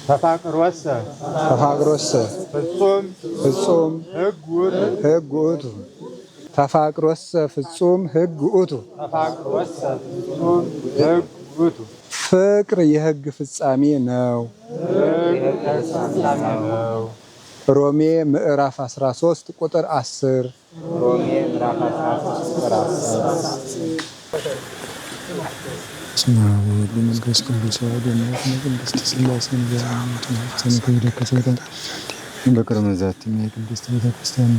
ተፋቅሮሰ ፍጹም ሕግ ውእቱ ተፋቅሮሰ ፍጹም ሕግ ውእቱ ፍቅር የሕግ ፍጻሜ ነው። ሮሜ ምዕራፍ 13 ቁጥር 10 መንፈስ ቅዱስ ቅድስት ሥላሴ በቅርብ ዛት የቅድስት ቤተክርስቲያን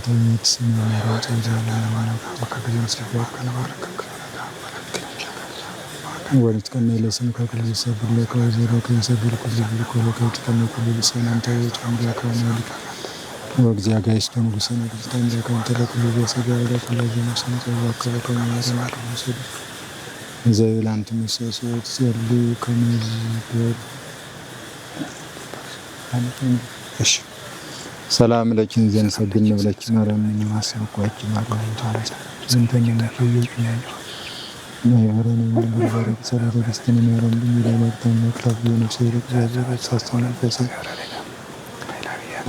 ወሪት ቀና ለስም ከቅዱስ ሰብለ ከወዘሮ ከሰብለ ኩልል ኮሎከት ከመኩል ሰላምታ ወንዲያ ከመልክ ወግዚያ ጋይስቶን ጉሰነ ክርስቲያን ዳካን ተለክሉ በሰጋው ለኩላጅ መስነ ተዋከለ ከመያዘና ከመሰዱ ዘይላንት መሰሰት ዘሉ ከመዝበር እሺ ሰላም ለኪን ዘን ሰግን ብለኪ ማርያም ማሰብኳች ማርያም ታረሰ ዝንተኛ ነው ይያዩ ማይወረን ምንበር ሰላም ክርስቲያን ማርያም ለማርታም መክላፍ ነው ሲሩቅ ያዘረ ሳስተና ፈሰ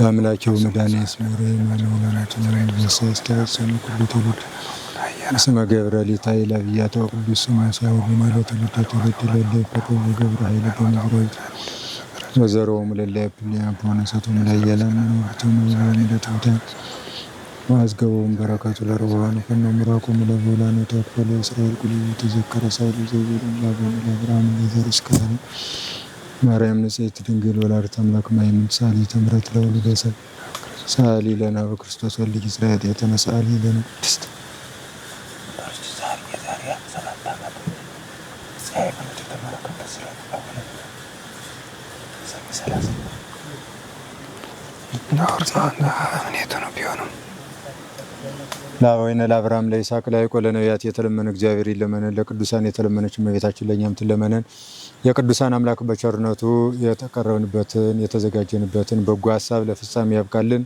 አምላኬው መድኃኒዓለም ስሙረ ማንሆናችን ለሰስ ተወሰኑ ሁሉ ተሉት ስመ ገብርኤል ታይላ ቢያተው ቅዱስ ማሳው በማለት ተለተለ ለፈቶ ገብረ ኃይለ በመዝራይ ወዘሮም ለለፕሊያ ፖነሰቱም ለየለም ወቅቱም ለምደታታ ዋዝገውም በረከቱ ለሮዋን ከነ ምራቁም ለቦላን ተፈለ እስራኤል ኩሉ ተዘከረ ሳይሉ ዘይሩም ለአብርሃም ለዘርሽ ከዛን ማርያም ንጽሕት ድንግል ወላዲተ አምላክ ማይምን ሳሊ ተምረት ለወልደ ሰብ ሳሊ ለና በክርስቶስ ወልድ እስራኤል የተነሳሊ ለና ቅድስት ለአበዊነ ለአብርሃም ለይስሐቅ ለያዕቆብ ለነቢያት የተለመነ እግዚአብሔር ይለመነን። ለቅዱሳን የተለመነች እመቤታችን ለእኛም ትለመነን። የቅዱሳን አምላክ በቸርነቱ የተቀረብንበትን የተዘጋጀንበትን በጎ ሀሳብ ለፍጻሜ ያብቃልን።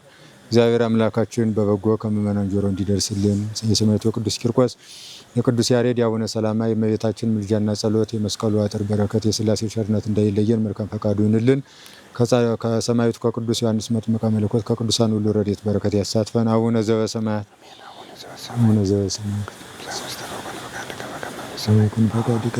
እግዚአብሔር አምላካችን በበጎ ከምእመናን ጆሮ እንዲደርስልን የሰማዕቱ ቅዱስ ቂርቆስ የቅዱስ ያሬድ የአቡነ ሰላማ የእመቤታችን ምልጃና ጸሎት የመስቀሉ አጥር በረከት የሥላሴ ቸርነት እንዳይለየን መልካም ፈቃዱ ይሁንልን። ከሰማዕቱ ከቅዱስ ዮሐንስ መጥምቀ መለኮት ከቅዱሳን ሁሉ ረድኤት በረከት ያሳትፈን። አቡነ ዘበሰማያት አቡነ ዘበሰማያት ሰውኩን ፈቃድከ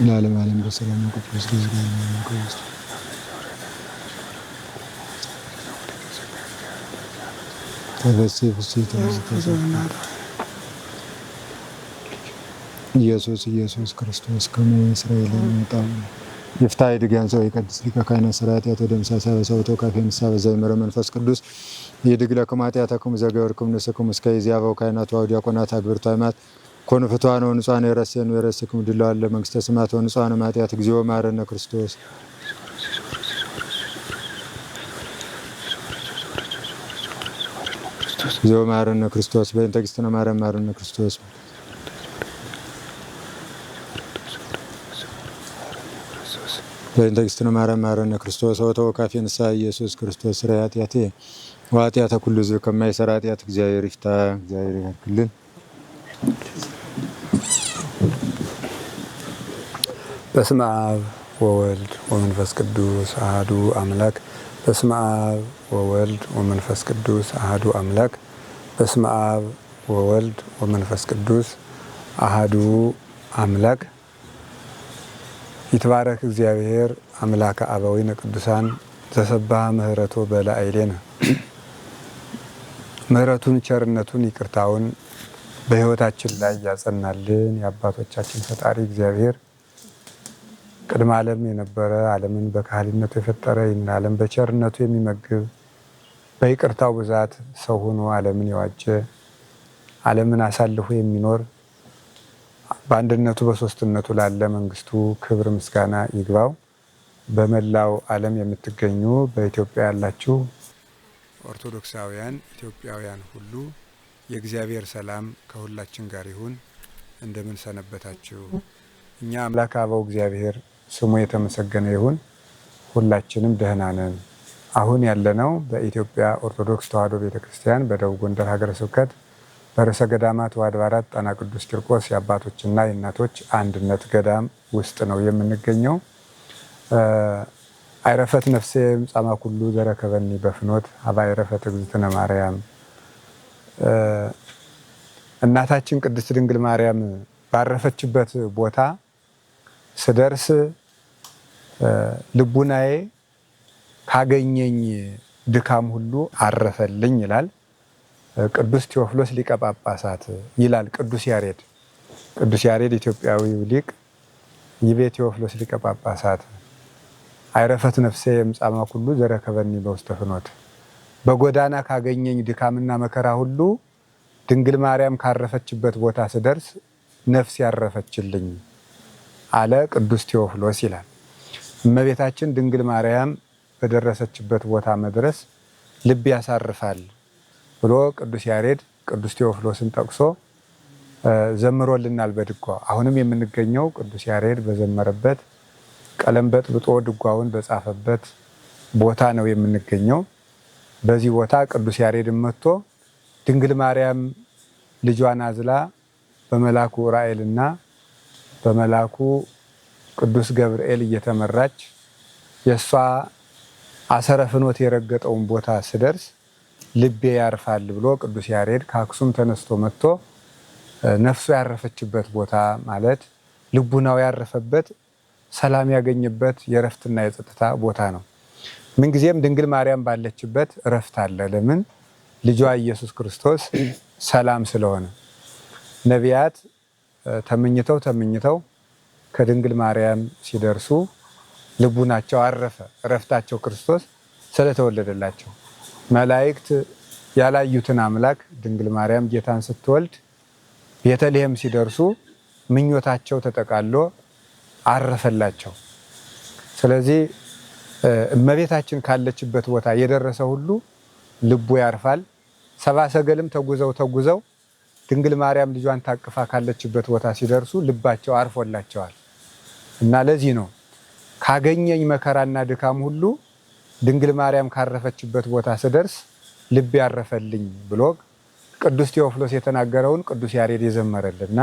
ለዓለም ዓለም በሰላም ቅዱስ ገብርኤል ኢየሱስ ክርስቶስ ከመ እስራኤል መጣው ይፍታይ ድጋን ሰው ይቀድስ ሊቀ ካህናት ሥርዓት ያተደምሳሳ በሰውቶ ካፌንሳ በዘይመረ መንፈስ ቅዱስ ይድግለ ከማጥያተ ከመ ዘገበርኩም ንስኩም እስከ ይዚያበው ካህናት ወዲያ ቆናታ ግብርታ ማት ኮን ፍቷን ወንጿን የረሰን የረስኩም ድላው ለመንግስተ ሰማያት ወንጿን ማጥያት እግዚኦ ማረነ ክርስቶስ እግዚኦ ማረነ ክርስቶስ በእንተ እግዝእትነ ማርያም ማረነ ክርስቶስ በእንተ እግዝእትነ ማርያም ማረነ ክርስቶስ ወተወካፌ ንስሐ ኢየሱስ ክርስቶስ ስራያት ያቴ ዋጥያተ ኩሉ ሕዝብ ከማይሰራ ኃጢአት እግዚአብሔር ይፍታ። እግዚአብሔር ያክልን። በስመ አብ ወወልድ ወመንፈስ ቅዱስ አሐዱ አምላክ። በስመ አብ ወወልድ ወመንፈስ ቅዱስ አሐዱ አምላክ። በስመ አብ ወወልድ ወመንፈስ ቅዱስ አሐዱ አምላክ። ይትባረክ እግዚአብሔር አምላከ አበዊነ ቅዱሳን ዘሰብሐ ምህረቶ በላዕሌነ። ምህረቱን ቸርነቱን ይቅርታውን በሕይወታችን ላይ ያጸናልን የአባቶቻችን ፈጣሪ እግዚአብሔር ቅድመ ዓለም የነበረ ዓለምን በካህሊነቱ የፈጠረ ይህን ዓለም በቸርነቱ የሚመግብ በይቅርታው ብዛት ሰው ሆኖ ዓለምን የዋጀ ዓለምን አሳልፎ የሚኖር በአንድነቱ በሶስትነቱ ላለ መንግስቱ ክብር ምስጋና ይግባው። በመላው ዓለም የምትገኙ በኢትዮጵያ ያላችሁ ኦርቶዶክሳውያን ኢትዮጵያውያን ሁሉ የእግዚአብሔር ሰላም ከሁላችን ጋር ይሁን። እንደምን ሰነበታችሁ? እኛ አምላክ አበው እግዚአብሔር ስሙ የተመሰገነ ይሁን። ሁላችንም ደህና ነን። አሁን ያለነው በኢትዮጵያ ኦርቶዶክስ ተዋሕዶ ቤተክርስቲያን በደቡብ ጎንደር ሀገረ ስብከት በርዕሰ ገዳማት ወአድባራት ጣና ቅዱስ ቂርቆስ የአባቶችና የእናቶች አንድነት ገዳም ውስጥ ነው የምንገኘው። አይረፈት ነፍሴ ጻማ ኩሉ ዘረከበኒ በፍኖት ሀበ አይረፈት እግዝእትነ ማርያም። እናታችን ቅድስት ድንግል ማርያም ባረፈችበት ቦታ ስደርስ ልቡናዬ ካገኘኝ ድካም ሁሉ አረፈልኝ ይላል ቅዱስ ቴዎፍሎስ ሊቀ ጳጳሳት ይላል ቅዱስ ያሬድ። ቅዱስ ያሬድ ኢትዮጵያዊው ሊቅ ይቤ ቴዎፍሎስ ሊቀ ጳጳሳት አይረፈት ነፍሴ እምጻማ ኩሉ ዘረከበኒ በውስተ ፍኖት፣ በጎዳና ካገኘኝ ድካምና መከራ ሁሉ ድንግል ማርያም ካረፈችበት ቦታ ስደርስ ነፍስ ያረፈችልኝ አለ ቅዱስ ቴዎፍሎስ ይላል። እመቤታችን ድንግል ማርያም በደረሰችበት ቦታ መድረስ ልብ ያሳርፋል ብሎ ቅዱስ ያሬድ ቅዱስ ቴዎፍሎስን ጠቅሶ ዘምሮልናል በድጓ። አሁንም የምንገኘው ቅዱስ ያሬድ በዘመረበት ቀለም በጥብጦ ድጓውን በጻፈበት ቦታ ነው የምንገኘው። በዚህ ቦታ ቅዱስ ያሬድን መጥቶ ድንግል ማርያም ልጇን አዝላ በመላኩ ዑራኤልና በመላኩ ቅዱስ ገብርኤል እየተመራች የእሷ አሰረ ፍኖት የረገጠውን ቦታ ስደርስ ልቤ ያርፋል ብሎ ቅዱስ ያሬድ ከአክሱም ተነስቶ መጥቶ ነፍሱ ያረፈችበት ቦታ ማለት ልቡናው ያረፈበት ሰላም ያገኘበት የእረፍትና የጸጥታ ቦታ ነው። ምንጊዜም ድንግል ማርያም ባለችበት እረፍት አለ። ለምን? ልጇ ኢየሱስ ክርስቶስ ሰላም ስለሆነ። ነቢያት ተመኝተው ከድንግል ማርያም ሲደርሱ ልቡናቸው አረፈ። እረፍታቸው ክርስቶስ ስለተወለደላቸው። መላእክት ያላዩትን አምላክ ድንግል ማርያም ጌታን ስትወልድ ቤተልሔም ሲደርሱ ምኞታቸው ተጠቃሎ አረፈላቸው። ስለዚህ እመቤታችን ካለችበት ቦታ የደረሰ ሁሉ ልቡ ያርፋል። ሰብአ ሰገልም ተጉዘው ድንግል ማርያም ልጇን ታቅፋ ካለችበት ቦታ ሲደርሱ ልባቸው አርፎላቸዋል እና ለዚህ ነው ካገኘኝ መከራና ድካም ሁሉ ድንግል ማርያም ካረፈችበት ቦታ ስደርስ ልብ ያረፈልኝ ብሎ ቅዱስ ቴዎፍሎስ የተናገረውን ቅዱስ ያሬድ የዘመረልና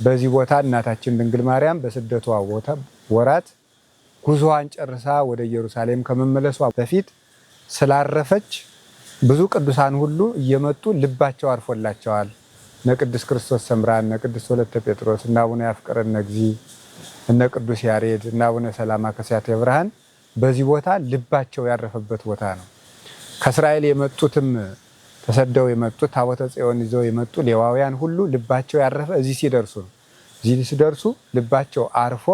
በዚህ ቦታ እናታችን ድንግል ማርያም በስደቷ ወራት ጉዞዋን ጨርሳ ወደ ኢየሩሳሌም ከመመለሷ በፊት ስላረፈች ብዙ ቅዱሳን ሁሉ እየመጡ ልባቸው አርፎላቸዋል። እነ ቅዱስ ክርስቶስ ሰምራ፣ እነ ቅዱስ ወለተ ጴጥሮስ፣ እነ አቡነ ያፍቅረነ እግዚእ፣ እነ ቅዱስ ያሬድ፣ እነ አቡነ ሰላማ ከሳቴ ብርሃን በዚህ ቦታ ልባቸው ያረፈበት ቦታ ነው። ከእስራኤል የመጡትም ተሰደው የመጡት ታቦተ ጽዮን ይዘው የመጡ ሌዋውያን ሁሉ ልባቸው ያረፈ እዚህ ሲደርሱ ነው። እዚህ ሲደርሱ ልባቸው አርፎ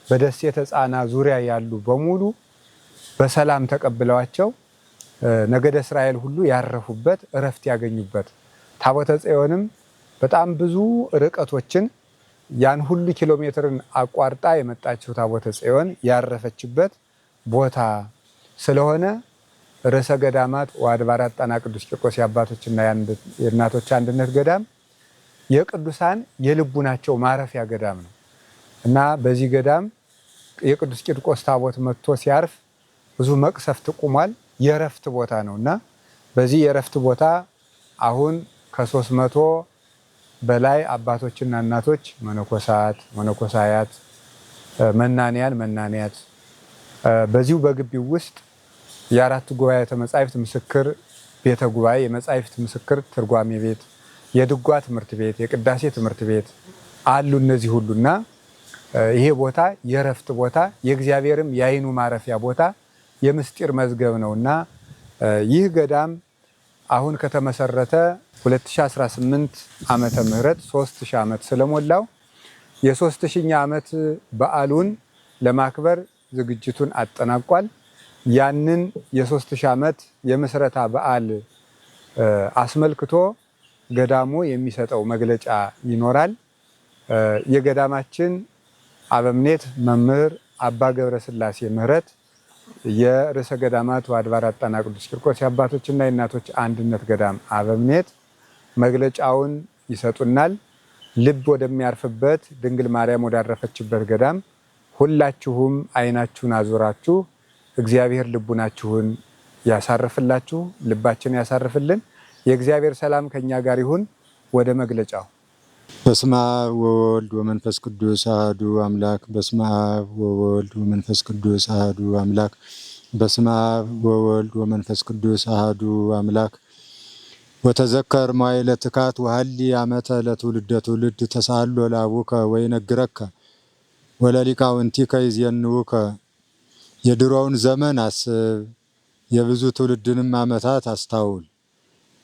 በደሴተ ጻና ዙሪያ ያሉ በሙሉ በሰላም ተቀብለዋቸው ነገደ እስራኤል ሁሉ ያረፉበት እረፍት ያገኙበት። ታቦተ ጽዮንም በጣም ብዙ ርቀቶችን ያን ሁሉ ኪሎ ሜትርን አቋርጣ የመጣችው ታቦተ ጽዮን ያረፈችበት ቦታ ስለሆነ ርዕሰ ገዳማት ወአድባራት ጣና ቅዱስ ቂርቆስ የአባቶችና የእናቶች አንድነት ገዳም የቅዱሳን የልቡናቸው ማረፊያ ገዳም ነው እና በዚህ ገዳም የቅዱስ ቂርቆስ ታቦት መጥቶ ሲያርፍ ብዙ መቅሰፍት ቁሟል። የእረፍት ቦታ ነው እና በዚህ የእረፍት ቦታ አሁን ከ300 በላይ አባቶችና እናቶች መነኮሳት፣ መነኮሳያት፣ መናንያት በዚሁ በግቢው ውስጥ የአራቱ ጉባኤያተ መጻሕፍት ምስክር ቤተ ጉባኤ፣ የመጻሕፍት ምስክር ትርጓሜ ቤት፣ የድጓ ትምህርት ቤት፣ የቅዳሴ ትምህርት ቤት አሉ። እነዚህ ሁሉና ይሄ ቦታ የእረፍት ቦታ የእግዚአብሔርም የዓይኑ ማረፊያ ቦታ የምስጢር መዝገብ ነውና ይህ ገዳም አሁን ከተመሰረተ 2018 ዓመተ ምህረት 3000 ዓመት ስለሞላው የ3000ኛ ዓመት በዓሉን ለማክበር ዝግጅቱን አጠናቋል። ያንን የ3000 ዓመት የምስረታ በዓል አስመልክቶ ገዳሙ የሚሰጠው መግለጫ ይኖራል። የገዳማችን አበምኔት መምህር አባ ገብረስላሴ ምህረት የርዕሰ ገዳማት ወአድባራት ጣና ቅዱስ ቂርቆስ የአባቶችና የእናቶች አንድነት ገዳም አበምኔት መግለጫውን ይሰጡናል። ልብ ወደሚያርፍበት ድንግል ማርያም ወዳረፈችበት ገዳም ሁላችሁም ዓይናችሁን አዙራችሁ እግዚአብሔር ልቡናችሁን ያሳርፍላችሁ፣ ልባችን ያሳርፍልን። የእግዚአብሔር ሰላም ከኛ ጋር ይሁን። ወደ መግለጫው። በስመ አብ ወወልድ ወመንፈስ ቅዱስ አሐዱ አምላክ። በስመ አብ ወወልድ ወመንፈስ ቅዱስ አሐዱ አምላክ። በስመ አብ ወወልድ ወመንፈስ ቅዱስ አሐዱ አምላክ። ወተዘከር መዋዕለ ትካት ወሀሊ ዓመተ ለትውልደ ትውልድ ተሳሎ ለአቡከ ወይነግረከ ወለሊቃውንቲከ ይዜንውከ። የድሮውን ዘመን አስብ፣ የብዙ ትውልድንም ዓመታት አስታውል።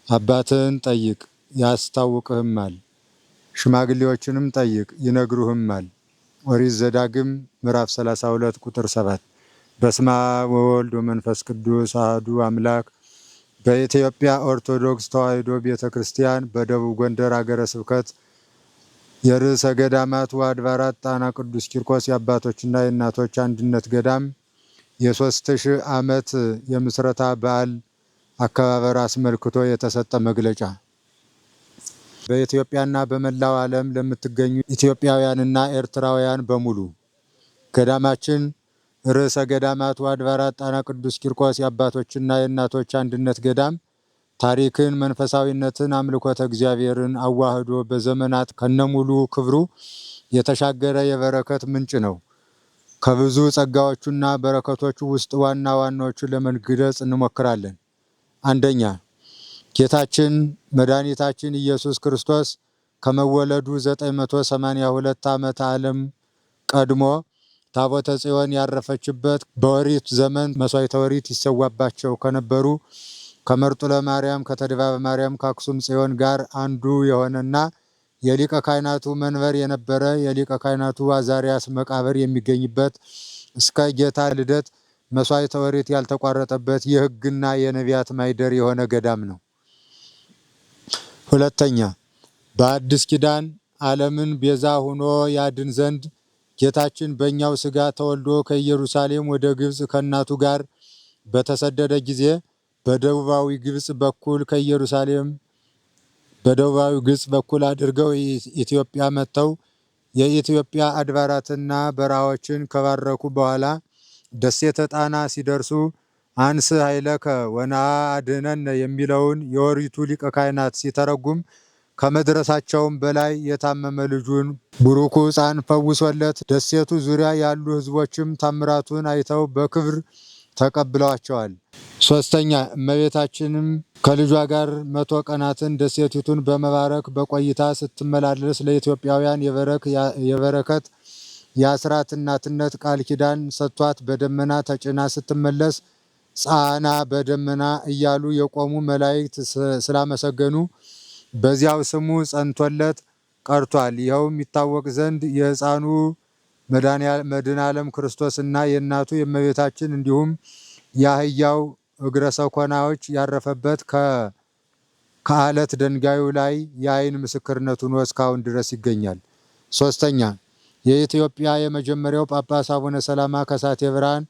አባትህን ጠይቅ ያስታውቅህማል፣ ሽማግሌዎችንም ጠይቅ ይነግሩህማል። ኦሪት ዘዳግም ምዕራፍ 32 ቁጥር 7። በስመ አብ ወወልድ ወመንፈስ ቅዱስ አሐዱ አምላክ። በኢትዮጵያ ኦርቶዶክስ ተዋሕዶ ቤተ ክርስቲያን በደቡብ ጎንደር ሀገረ ስብከት የርዕሰ ገዳማት ወአድባራት ጣና ቅዱስ ቂርቆስ የአባቶችና የእናቶች አንድነት ገዳም የ3000 ዓመት የምስረታ በዓል አከባበር አስመልክቶ የተሰጠ መግለጫ። በኢትዮጵያና በመላው ዓለም ለምትገኙ ኢትዮጵያውያንና ኤርትራውያን በሙሉ ገዳማችን ርዕሰ ገዳማት ወአድባራት ጣና ቅዱስ ቂርቆስ የአባቶችና የእናቶች አንድነት ገዳም ታሪክን፣ መንፈሳዊነትን፣ አምልኮተ እግዚአብሔርን አዋህዶ በዘመናት ከነሙሉ ክብሩ የተሻገረ የበረከት ምንጭ ነው። ከብዙ ጸጋዎቹና በረከቶቹ ውስጥ ዋና ዋናዎቹን ለመግለጽ እንሞክራለን። አንደኛ፣ ጌታችን መድኃኒታችን ኢየሱስ ክርስቶስ ከመወለዱ 982 ዓመተ ዓለም ቀድሞ ታቦተ ጽዮን ያረፈችበት በኦሪት ዘመን መስዋዕተ ኦሪት ይሰዋባቸው ከነበሩ ከመርጡለ ማርያም፣ ከተድባበ ማርያም፣ ከአክሱም ጽዮን ጋር አንዱ የሆነና የሊቀ ካህናቱ መንበር የነበረ የሊቀ ካህናቱ አዛሪያስ መቃብር የሚገኝበት እስከ ጌታ ልደት መስዋዕተ ኦሪት ያልተቋረጠበት የሕግና የነቢያት ማይደር የሆነ ገዳም ነው። ሁለተኛ፣ በአዲስ ኪዳን ዓለምን ቤዛ ሆኖ ያድን ዘንድ ጌታችን በእኛው ሥጋ ተወልዶ ከኢየሩሳሌም ወደ ግብፅ ከእናቱ ጋር በተሰደደ ጊዜ በደቡባዊ ግብፅ በኩል ከኢየሩሳሌም በደቡባዊ ግብፅ በኩል አድርገው ኢትዮጵያ መጥተው የኢትዮጵያ አድባራትና በረሃዎችን ከባረኩ በኋላ ደሴተ ጣና ሲደርሱ አንስ ኃይለከ ወነአ አድኅነነ የሚለውን የኦሪቱ ሊቀ ካህናት ሲተረጉም ከመድረሳቸውም በላይ የታመመ ልጁን ቡሩኩ ሕፃን ፈውሶለት ደሴቱ ዙሪያ ያሉ ሕዝቦችም ታምራቱን አይተው በክብር ተቀብለዋቸዋል። ሶስተኛ፣ እመቤታችንም ከልጇ ጋር 100 ቀናትን ደሴቲቱን በመባረክ በቆይታ ስትመላለስ ለኢትዮጵያውያን የበረከት የአስራት እናትነት ቃል ኪዳን ሰጥቷት በደመና ተጭና ስትመለስ ጻና በደመና እያሉ የቆሙ መላእክት ስላመሰገኑ በዚያው ስሙ ጸንቶለት ቀርቷል። ይኸውም ይታወቅ ዘንድ የሕፃኑ መድኃኔ ዓለም ክርስቶስና የእናቱ የእመቤታችን እንዲሁም የአህያው እግረ ሰኮናዎች ያረፈበት ከአለት ድንጋዩ ላይ የዓይን ምስክርነት ሆኖ እስካሁን ድረስ ይገኛል። ሶስተኛ፣ የኢትዮጵያ የመጀመሪያው ጳጳስ አቡነ ሰላማ ከሳቴ ብርሃን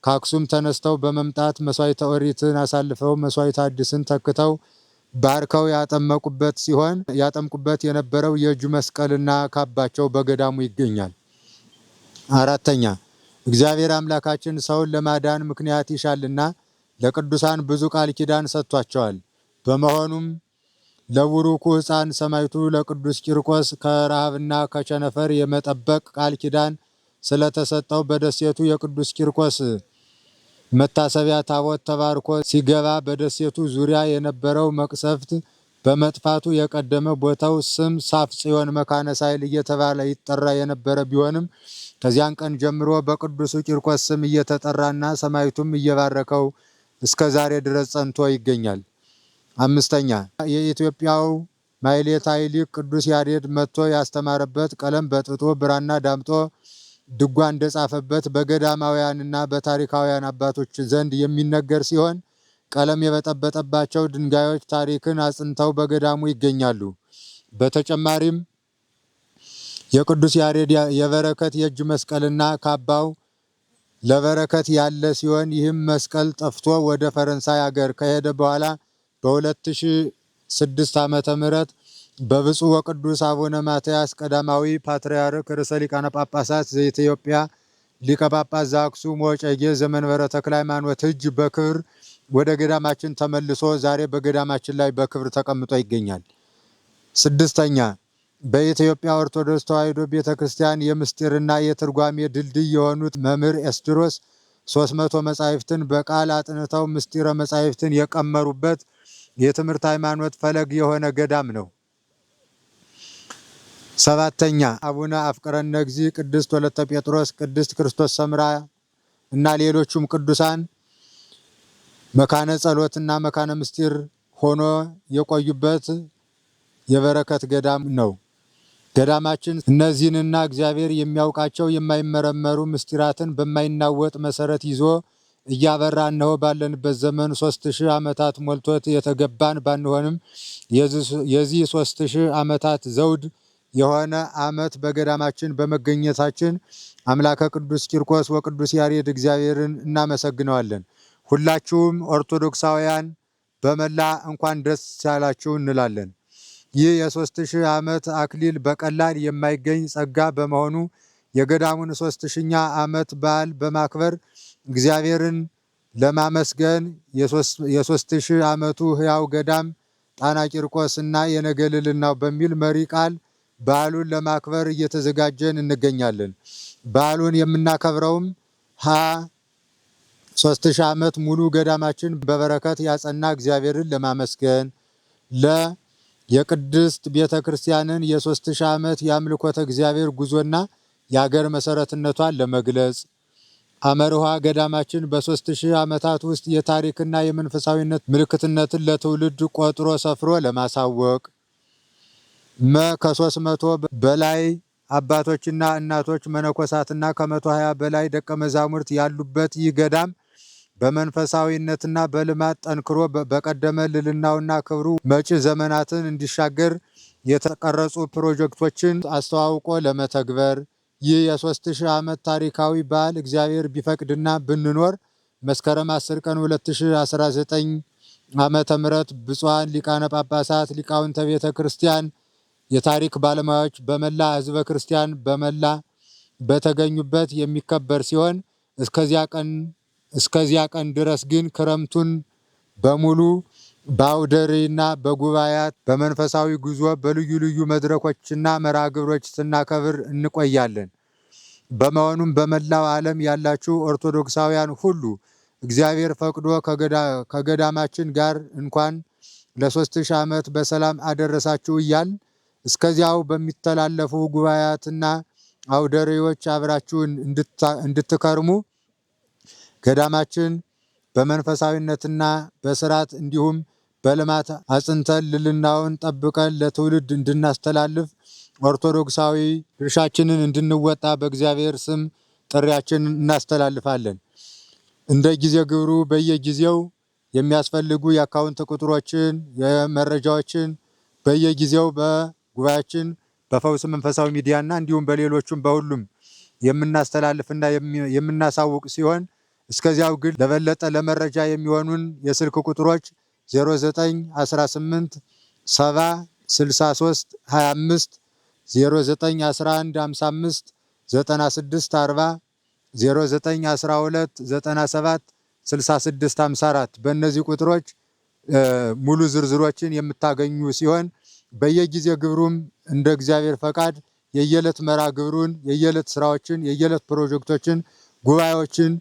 ከአክሱም ተነስተው በመምጣት መስዋዕተ ኦሪትን አሳልፈው መስዋዕተ አዲስን ተክተው ባርከው ያጠመቁበት ሲሆን ያጠምቁበት የነበረው የእጁ መስቀልና ካባቸው በገዳሙ ይገኛል። አራተኛ፣ እግዚአብሔር አምላካችን ሰውን ለማዳን ምክንያት ይሻልና ለቅዱሳን ብዙ ቃል ኪዳን ሰጥቷቸዋል። በመሆኑም ለቡሩኩ ሕፃን ሰማዕቱ ለቅዱስ ቂርቆስ ከረሃብና ከቸነፈር የመጠበቅ ቃል ኪዳን ስለተሰጠው በደሴቱ የቅዱስ ቂርቆስ መታሰቢያ ታቦት ተባርኮ ሲገባ በደሴቱ ዙሪያ የነበረው መቅሰፍት በመጥፋቱ የቀደመ ቦታው ስም ሳፍ ጽዮን መካነ ሳይል እየተባለ ይጠራ የነበረ ቢሆንም ከዚያን ቀን ጀምሮ በቅዱሱ ቂርቆስ ስም እየተጠራና ሰማዕቱም እየባረከው እስከ ዛሬ ድረስ ጸንቶ ይገኛል። አምስተኛ፣ የኢትዮጵያው ማሕሌታዊ ሊቅ ቅዱስ ያሬድ መጥቶ ያስተማረበት ቀለም በጥብጦ ብራና ዳምጦ ድጓ እንደጻፈበት በገዳማውያንና በታሪካውያን አባቶች ዘንድ የሚነገር ሲሆን ቀለም የበጠበጠባቸው ድንጋዮች ታሪክን አጽንተው በገዳሙ ይገኛሉ። በተጨማሪም የቅዱስ ያሬድ የበረከት የእጅ መስቀልና ካባው ለበረከት ያለ ሲሆን ይህም መስቀል ጠፍቶ ወደ ፈረንሳይ ሀገር ከሄደ በኋላ በ2006 ዓመተ ምህረት በብፁዕ ወቅዱስ አቡነ ማትያስ ቀዳማዊ ፓትርያርክ ርዕሰ ሊቃነ ጳጳሳት ዘኢትዮጵያ ሊቀ ጳጳስ ዘአክሱም ወዕጨጌ ዘመንበረ ተክለ ሃይማኖት እጅ በክብር ወደ ገዳማችን ተመልሶ ዛሬ በገዳማችን ላይ በክብር ተቀምጦ ይገኛል። ስድስተኛ በኢትዮጵያ ኦርቶዶክስ ተዋሕዶ ቤተ ክርስቲያን የምስጢርና የትርጓሜ ድልድይ የሆኑት መምህር ኤስድሮስ 300 መጻሕፍትን በቃል አጥንተው ምስጢረ መጻሕፍትን የቀመሩበት የትምህርት ሃይማኖት ፈለግ የሆነ ገዳም ነው። ሰባተኛ አቡነ አፍቅረነ እግዚእ፣ ቅድስት ወለተ ጴጥሮስ፣ ቅድስት ክርስቶስ ሰምራ እና ሌሎቹም ቅዱሳን መካነ ጸሎትና መካነ ምስጢር ሆኖ የቆዩበት የበረከት ገዳም ነው። ገዳማችን እነዚህንና እግዚአብሔር የሚያውቃቸው የማይመረመሩ ምስጢራትን በማይናወጥ መሰረት ይዞ እያበራ እነሆ ባለንበት ዘመን 3000 ዓመታት ሞልቶት የተገባን ባንሆንም የዚህ 3000 ዓመታት ዘውድ የሆነ ዓመት በገዳማችን በመገኘታችን አምላከ ቅዱስ ቂርቆስ ወቅዱስ ያሬድ እግዚአብሔርን እናመሰግነዋለን። ሁላችሁም ኦርቶዶክሳውያን በመላ እንኳን ደስ ያላችሁ እንላለን። ይህ የ3000 ዓመት አክሊል በቀላል የማይገኝ ጸጋ በመሆኑ የገዳሙን 3000ኛ ዓመት በዓል በማክበር እግዚአብሔርን ለማመስገን የ3000 ዓመቱ ሕያው ገዳም ጣና ቂርቆስ እና የነገ ልዕልናው በሚል መሪ ቃል በዓሉን ለማክበር እየተዘጋጀን እንገኛለን። በዓሉን የምናከብረውም 3000 ዓመት ሙሉ ገዳማችን በበረከት ያጸና እግዚአብሔርን ለማመስገን የቅድስት ቤተ ክርስቲያንን የ3000 ዓመት የአምልኮተ እግዚአብሔር ጉዞና የአገር መሰረትነቷን ለመግለጽ አመርሃ ገዳማችን በ3000 ዓመታት ውስጥ የታሪክና የመንፈሳዊነት ምልክትነትን ለትውልድ ቆጥሮ ሰፍሮ ለማሳወቅ ከ300 በላይ አባቶችና እናቶች መነኮሳትና ከ120 በላይ ደቀ መዛሙርት ያሉበት ይህ ገዳም በመንፈሳዊነትና በልማት ጠንክሮ በቀደመ ልዕልናውና ክብሩ መጪ ዘመናትን እንዲሻገር የተቀረጹ ፕሮጀክቶችን አስተዋውቆ ለመተግበር ይህ የ3000 ዓመት ታሪካዊ በዓል እግዚአብሔር ቢፈቅድና ብንኖር መስከረም 10 ቀን 2019 ዓመተ ምህረት ብፁዓን ሊቃነ ጳጳሳት፣ ሊቃውንተ ቤተ ክርስቲያን፣ የታሪክ ባለሙያዎች በመላ ሕዝበ ክርስቲያን በመላ በተገኙበት የሚከበር ሲሆን እስከዚያ ቀን ድረስ ግን ክረምቱን በሙሉ በአውደ ርዕይና በጉባኤያት በመንፈሳዊ ጉዞ በልዩ ልዩ መድረኮችና መርሃ ግብሮች ስናከብር እንቆያለን። በመሆኑም በመላው ዓለም ያላችሁ ኦርቶዶክሳውያን ሁሉ እግዚአብሔር ፈቅዶ ከገዳማችን ጋር እንኳን ለ3000 ዓመት በሰላም አደረሳችሁ እያል እስከዚያው በሚተላለፉ ጉባኤያትና አውደ ርዕዮች አብራችሁን እንድትከርሙ ገዳማችን በመንፈሳዊነትና በስርዓት እንዲሁም በልማት አጽንተን ልዕልናውን ጠብቀን ለትውልድ እንድናስተላልፍ ኦርቶዶክሳዊ ድርሻችንን እንድንወጣ በእግዚአብሔር ስም ጥሪያችንን እናስተላልፋለን። እንደ ጊዜ ግብሩ በየጊዜው የሚያስፈልጉ የአካውንት ቁጥሮችን፣ የመረጃዎችን በየጊዜው በጉባኤያችን በፈውስ መንፈሳዊ ሚዲያና እንዲሁም በሌሎቹም በሁሉም የምናስተላልፍና የምናሳውቅ ሲሆን እስከዚያው ግን ለበለጠ ለመረጃ የሚሆኑን የስልክ ቁጥሮች 0918 70 63 25 0911 55 96 40 0912 97 66 54 በእነዚህ ቁጥሮች ሙሉ ዝርዝሮችን የምታገኙ ሲሆን በየጊዜ ግብሩም እንደ እግዚአብሔር ፈቃድ የየዕለት መርሃ ግብሩን፣ የየዕለት ስራዎችን፣ የየዕለት ፕሮጀክቶችን፣ ጉባኤዎችን፣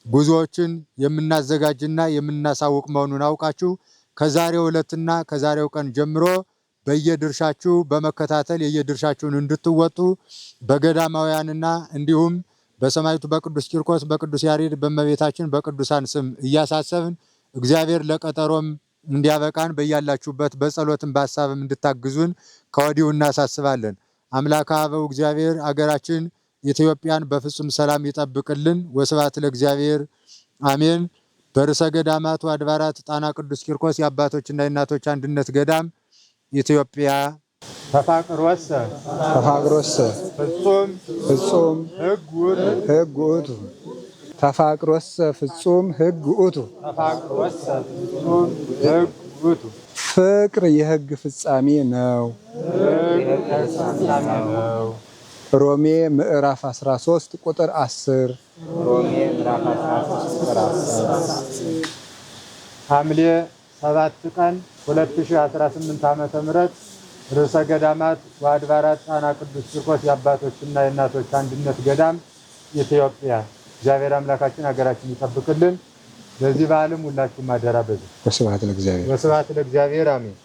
ጉዞዎችን የምናዘጋጅና የምናሳውቅ መሆኑን አውቃችሁ ከዛሬው ዕለትና ከዛሬው ቀን ጀምሮ በየድርሻችሁ በመከታተል የየድርሻችሁን እንድትወጡ በገዳማውያንና እንዲሁም በሰማዕቱ በቅዱስ ቂርቆስ፣ በቅዱስ ያሬድ፣ በእመቤታችን በቅዱሳን ስም እያሳሰብን እግዚአብሔር ለቀጠሮም እንዲያበቃን በያላችሁበት በጸሎትም በሐሳብም እንድታግዙን ከወዲሁ እናሳስባለን። አምላከ አበው እግዚአብሔር አገራችን ኢትዮጵያን በፍጹም ሰላም ይጠብቅልን። ወስብሐት ለእግዚአብሔር አሜን። በርዕሰ ገዳማቱ አድባራት ጣና ቅዱስ ቂርቆስ የአባቶችና የእናቶች አንድነት ገዳም ኢትዮጵያ። ተፋቅሮሰ ፍጹም ሕግ ውእቱ ተፋቅሮሰ ፍጹም ሕግ ውእቱ ፍቅር የሕግ ፍጻሜ ነው። ሮሜ ምዕራፍ 13 ቁጥር 10 ሮሜ ምዕራፍ 13 ቁጥር 10 ሐምሌ 7 ቀን 2018 ዓመተ ምህረት ርዕሰ ገዳማት ወአድባራት ጣና ቅዱስ ቂርቆስ የአባቶችና የእናቶች አንድነት ገዳም ኢትዮጵያ። እግዚአብሔር አምላካችን ሀገራችን ይጠብቅልን። በዚህ በዓልም ሁላችሁም አደራ በዚህ። ወስብሐት ለእግዚአብሔር። ወስብሐት ለእግዚአብሔር አሜን።